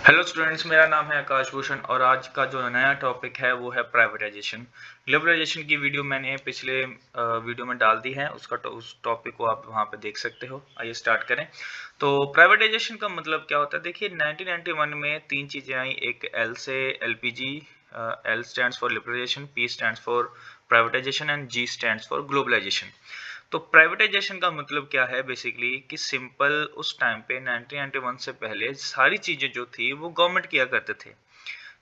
Hello students, मेरा नाम है आकाश भूषण और आज का जो नया टॉपिक है वो है प्राइवेटाइजेशन। ग्लोबलाइजेशन की वीडियो मैंने पिछले वीडियो में डाल दी है, उस टॉपिक को आप वहां पे देख सकते हो। आइए स्टार्ट करें। तो प्राइवेटाइजेशन का मतलब क्या होता है? देखिए 1991 में तीन चीजें आई। एक एल से LPG. L stands for liberalisation, P stands for privatisation and G stands for globalisation. तो प्राइवेटाइजेशन का मतलब क्या है? बेसिकली कि सिंपल उस टाइम पे 1991 से पहले सारी चीजें जो थी वो गवर्नमेंट किया करते थे।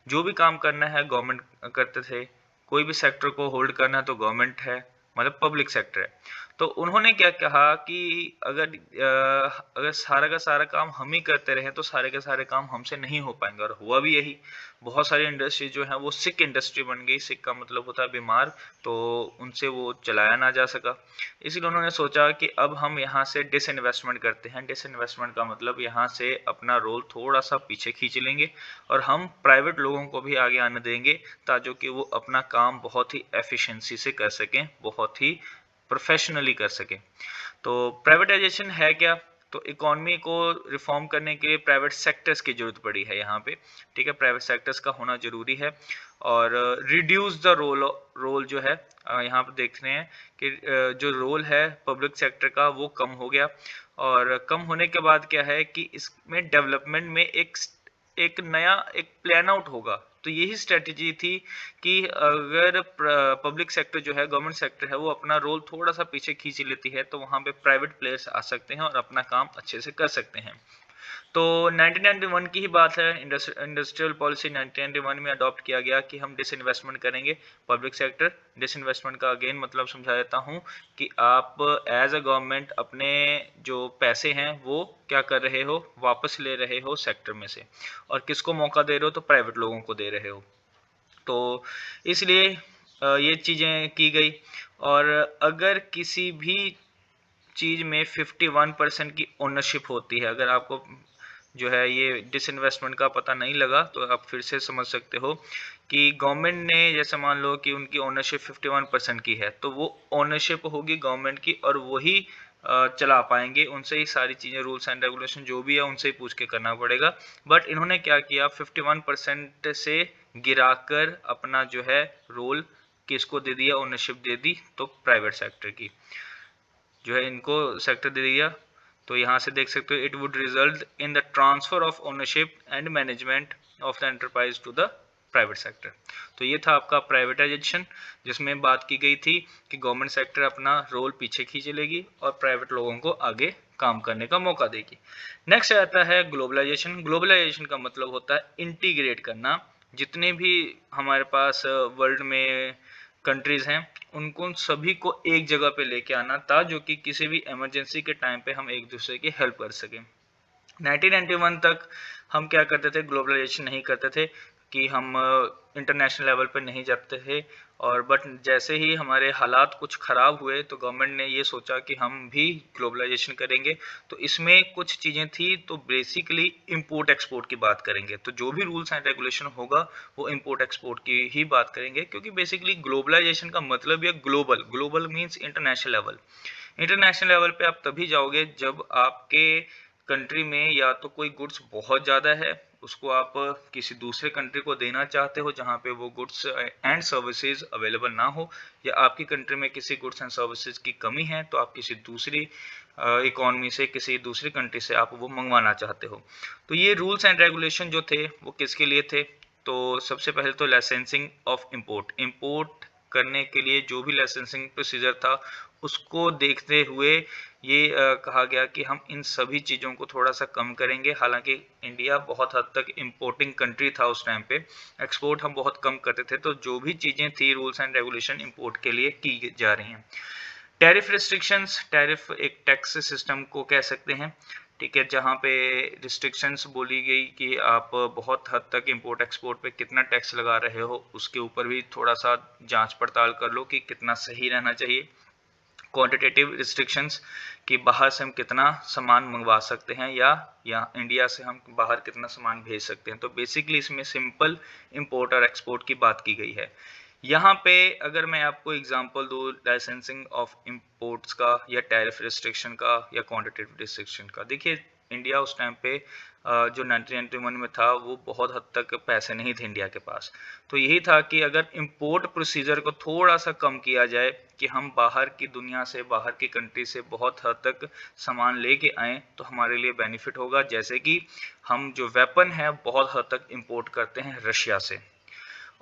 जो भी काम करना है गवर्नमेंट करते थे। कोई भी सेक्टर को होल्ड करना है तो गवर्नमेंट है, मतलब पब्लिक सेक्टर है। तो उन्होंने क्या कहा कि अगर सारा का सारा काम हम ही करते रहे तो सारे के सारे काम हमसे नहीं हो पाएंगे, और हुआ भी यही। बहुत सारी इंडस्ट्री जो है वो सिक इंडस्ट्री बन गई। सिक का मतलब होता है बीमार, तो उनसे वो चलाया ना जा सका। इसलिए उन्होंने सोचा कि अब हम यहाँ से डिसइन्वेस्टमेंट करते हैं। डिसइन्वेस्टमेंट का मतलब यहाँ से अपना रोल थोड़ा सा पीछे खींच लेंगे और हम प्राइवेट लोगों को भी आगे आने देंगे, ताकि कि वो अपना काम बहुत ही एफिशिएंसी से कर सकें, बहुत ही प्रोफेशनली कर सकें। तो प्राइवेटाइजेशन है क्या? तो इकोनॉमी को रिफॉर्म करने के लिए प्राइवेट सेक्टर्स की जरूरत पड़ी है यहाँ पे। ठीक है, प्राइवेट सेक्टर्स का होना जरूरी है। और रिड्यूस द रोल जो है, यहाँ पे देख रहे हैं कि जो रोल है पब्लिक सेक्टर का वो कम हो गया। और कम होने के बाद क्या है कि इसमें डेवलपमेंट में एक नया एक प्लान आउट होगा। तो यही स्ट्रेटेजी थी कि अगर पब्लिक सेक्टर जो है, गवर्नमेंट सेक्टर है, वो अपना रोल थोड़ा सा पीछे खींच लेती है तो वहां पे प्राइवेट प्लेयर्स आ सकते हैं और अपना काम अच्छे से कर सकते हैं। तो 1991 की ही बात है। इंडस्ट्रियल पॉलिसी 1991 में अडॉप्ट किया गया कि हम डिसइन्वेस्टमेंट करेंगे पब्लिक सेक्टर। डिसइन्वेस्टमेंट का अगेन मतलब समझा देता हूँ कि आप एज अ गवर्नमेंट अपने जो पैसे हैं वो क्या कर रहे हो, वापस ले रहे हो सेक्टर में से, और किसको मौका दे रहे हो? तो प्राइवेट लोगों को दे रहे हो। तो इसलिए ये चीज़ें की गई। और अगर किसी भी चीज में 51% की ओनरशिप होती है, अगर आपको जो है ये डिसइन्वेस्टमेंट का पता नहीं लगा तो आप फिर से समझ सकते हो कि गवर्नमेंट ने जैसे मान लो कि उनकी ओनरशिप 51% की है, तो वो ओनरशिप होगी गवर्नमेंट की और वही चला पाएंगे। उनसे ही सारी चीजें, रूल्स एंड रेगुलेशन जो भी है उनसे ही पूछ के करना पड़ेगा। बट इन्होंने क्या किया, 51% से गिराकर अपना जो है रोल किसको दे दिया? ओनरशिप दे दी तो प्राइवेट सेक्टर की जो है इनको सेक्टर दे दिया। तो यहाँ से देख सकते हो, it would result in the transfer of ownership and management of the enterprise to the private sector. तो ये था आपका प्राइवेटाइजेशन, जिसमें बात की गई थी कि गवर्नमेंट सेक्टर अपना रोल पीछे खींच लेगी और प्राइवेट लोगों को आगे काम करने का मौका देगी। नेक्स्ट आता है ग्लोबलाइजेशन। ग्लोबलाइजेशन का मतलब होता है इंटीग्रेट करना। जितने भी हमारे पास वर्ल्ड में कंट्रीज हैं उनको सभी को एक जगह पे लेके आना था, जो कि किसी भी इमरजेंसी के टाइम पे हम एक दूसरे की हेल्प कर सकें। 1991 तक हम क्या करते थे? ग्लोबलाइजेशन नहीं करते थे कि हम इंटरनेशनल लेवल पे नहीं जाते थे। और बट जैसे ही हमारे हालात कुछ ख़राब हुए तो गवर्नमेंट ने ये सोचा कि हम भी ग्लोबलाइजेशन करेंगे। तो इसमें कुछ चीज़ें थी, तो बेसिकली इंपोर्ट एक्सपोर्ट की बात करेंगे। तो जो भी रूल्स एंड रेगुलेशन होगा वो इंपोर्ट एक्सपोर्ट की ही बात करेंगे, क्योंकि बेसिकली ग्लोबलाइजेशन का मतलब ये global, global means international level. International level पे आप तभी जाओगे जब आपके कंट्री में या तो कोई गुड्स बहुत ज़्यादा है, उसको आप किसी दूसरे कंट्री को देना चाहते हो जहाँ पे वो गुड्स एंड सर्विसेज अवेलेबल ना हो, या आपकी कंट्री में किसी गुड्स एंड सर्विसेज की कमी है तो आप किसी दूसरी इकोनॉमी से, किसी दूसरी कंट्री से आप वो मंगवाना चाहते हो। तो ये रूल्स एंड रेगुलेशन जो थे वो किसके लिए थे? तो सबसे पहले तो लाइसेंसिंग ऑफ इंपोर्ट। इंपोर्ट करने के लिए जो भी लाइसेंसिंग प्रोसीजर था उसको देखते हुए ये कहा गया कि हम इन सभी चीज़ों को थोड़ा सा कम करेंगे। हालांकि इंडिया बहुत हद तक इंपोर्टिंग कंट्री था उस टाइम पे, एक्सपोर्ट हम बहुत कम करते थे। तो जो भी चीज़ें थी रूल्स एंड रेगुलेशन इंपोर्ट के लिए की जा रही हैं। टैरिफ रिस्ट्रिक्शंस, टैरिफ एक टैक्स सिस्टम को कह सकते हैं। ठीक है, जहाँ पे रिस्ट्रिक्शंस बोली गई कि आप बहुत हद तक इंपोर्ट एक्सपोर्ट पे कितना टैक्स लगा रहे हो, उसके ऊपर भी थोड़ा सा जांच पड़ताल कर लो कि कितना सही रहना चाहिए। क्वांटिटेटिव रिस्ट्रिक्शंस कि बाहर से हम कितना सामान मंगवा सकते हैं या इंडिया से हम बाहर कितना सामान भेज सकते हैं। तो बेसिकली इसमें सिंपल इंपोर्ट और एक्सपोर्ट की बात की गई है। यहाँ पे अगर मैं आपको एग्जांपल दूँ लाइसेंसिंग ऑफ इंपोर्ट्स का या टैरिफ रिस्ट्रिक्शन का या क्वांटिटेटिव रिस्ट्रिक्शन का, देखिए इंडिया उस टाइम पे जो 1991 में था वो बहुत हद तक पैसे नहीं थे इंडिया के पास। तो यही था कि अगर इंपोर्ट प्रोसीजर को थोड़ा सा कम किया जाए कि हम बाहर की दुनिया से, बाहर की कंट्री से बहुत हद तक सामान लेके आएँ तो हमारे लिए बेनिफिट होगा। जैसे कि हम जो वेपन है बहुत हद तक इंपोर्ट करते हैं रशिया से,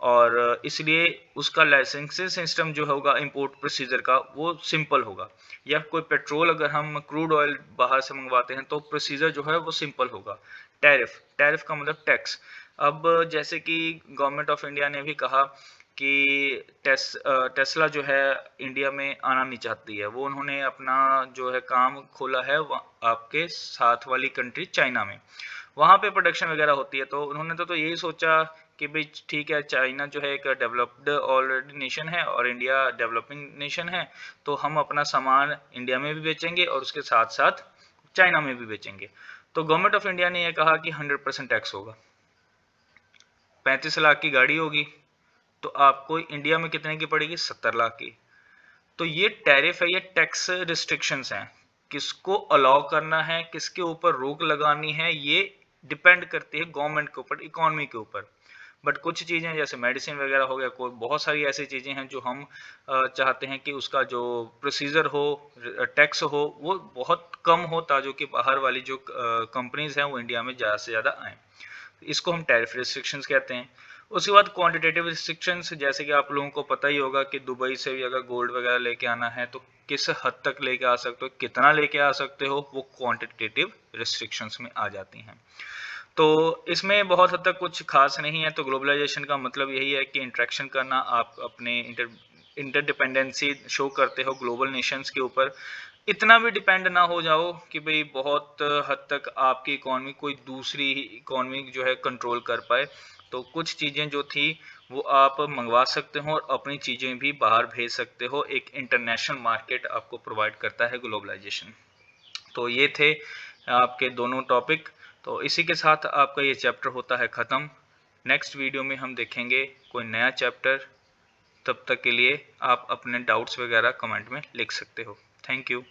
और इसलिए उसका लाइसेंसिंग सिस्टम जो होगा इंपोर्ट प्रोसीजर का वो सिंपल होगा। या कोई पेट्रोल अगर हम क्रूड ऑयल बाहर से मंगवाते हैं तो प्रोसीजर जो है वो सिंपल होगा। टैरिफ, टैरिफ का मतलब टैक्स। अब जैसे कि गवर्नमेंट ऑफ इंडिया ने भी कहा कि टेस्ला जो है इंडिया में आना नहीं चाहती है, वो उन्होंने अपना जो है काम खोला है आपके साथ वाली कंट्री चाइना में, वहाँ पे प्रोडक्शन वगैरह होती है। तो उन्होंने तो यही सोचा कि भाई ठीक है, चाइना जो है एक डेवलप्ड ऑलरेडी नेशन है और इंडिया डेवलपिंग नेशन है, तो हम अपना सामान इंडिया में भी बेचेंगे और उसके साथ साथ चाइना में भी बेचेंगे। तो गवर्नमेंट ऑफ इंडिया ने यह कहा कि 100% टैक्स होगा। 35 लाख की गाड़ी होगी तो आपको इंडिया में कितने की पड़ेगी? 70 लाख की। तो ये टैरिफ है, ये टैक्स रिस्ट्रिक्शंस हैं। किसको अलाउ करना है, किसके ऊपर रोक लगानी है, ये डिपेंड करती है गवर्नमेंट के ऊपर, इकोनॉमी के ऊपर। बट कुछ चीज़ें जैसे मेडिसिन वगैरह हो गया, कोई बहुत सारी ऐसी चीज़ें हैं जो हम चाहते हैं कि उसका जो प्रोसीजर हो, टैक्स हो, वो बहुत कम हो ताकि कि बाहर वाली जो कंपनीज हैं वो इंडिया में ज़्यादा से ज़्यादा आएँ। इसको हम टैरिफ रिस्ट्रिक्शंस कहते हैं। उसके बाद क्वांटिटेटिव रिस्ट्रिक्शंस, जैसे कि आप लोगों को पता ही होगा कि दुबई से भी अगर गोल्ड वगैरह लेके आना है तो किस हद तक लेके आ सकते हो, कितना लेके आ सकते हो, वो क्वांटिटेटिव रिस्ट्रिक्शंस में आ जाती हैं। तो इसमें बहुत हद तक कुछ खास नहीं है। तो ग्लोबलाइजेशन का मतलब यही है कि इंटरेक्शन करना, आप अपने इंटरडिपेंडेंसी शो करते हो ग्लोबल नेशंस के ऊपर। इतना भी डिपेंड ना हो जाओ कि भाई बहुत हद तक आपकी इकोनॉमी कोई दूसरी इकोनॉमी जो है कंट्रोल कर पाए। तो कुछ चीज़ें जो थी वो आप मंगवा सकते हो और अपनी चीज़ें भी बाहर भेज सकते हो। एक इंटरनेशनल मार्केट आपको प्रोवाइड करता है ग्लोबलाइजेशन। तो ये थे आपके दोनों टॉपिक। तो इसी के साथ आपका ये चैप्टर होता है ख़त्म। नेक्स्ट वीडियो में हम देखेंगे कोई नया चैप्टर। तब तक के लिए आप अपने डाउट्स वगैरह कमेंट में लिख सकते हो। Thank you.